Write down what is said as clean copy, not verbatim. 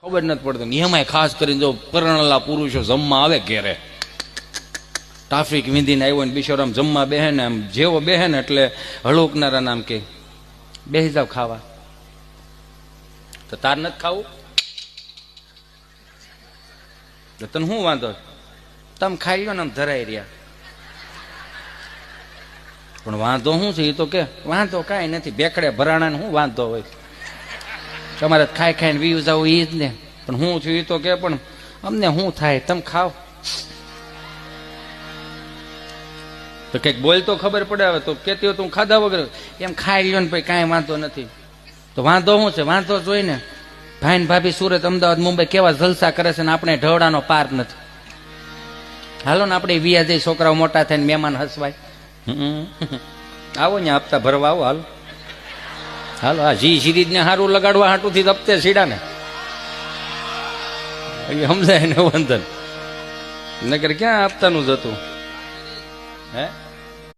ખબર નથી પડતી. એમાંય ખાસ કરીને જો પરણેલા પુરુષો જમવા આવે ઘેરે, ટ્રાફિક વિંધીને આવ્યો ને બિચારો આમ જમવા બેહે ને, આમ જેવો બેહે ને એટલે હળુકનારા નામ કે બેસી જાવ ખાવા. તો તાર નથી ખાવું તો તને શું વાંધો? તમે ખાઈ લો ને આમ ધરાઈ રહ્યા. પણ વાંધો શું છે એ તો કે વાંધો કાંઈ નથી, ભેખડે ભરાણા શું વાંધો હોય? તમારે ખાઈ ખાઈને વીવ જવું એ જ ને. પણ હું છું એ તો કે પણ અમને શું થાય, તમે ખાઓ તો કંઈક બોલ તો ખબર પડે. હવે તો કેતી હોય તો હું ખાધા વગર એમ ખાઈ લ્યો ને પછી કાંઈ વાંધો નથી. તો વાંધો શું છે? વાંધો જોઈ ને ભાઈ ને ભાભી સુરત, અમદાવાદ, મુંબઈ કેવા જલસા કરે છે ને આપણે ઢવડાનો પાર નથી. હાલો ને આપણે વિયા જઈ, છોકરાઓ મોટા થઈને મહેમાન હસવાય. આવો ને હપ્તા ભરવા આવો. હાલો હાલો આ જી સિરીજ ને સારું લગાડવા હાટુથી હપ્તે સીડા ને સમજાય ને વંદન નગર ક્યાં હપ્તાનું જતું હે.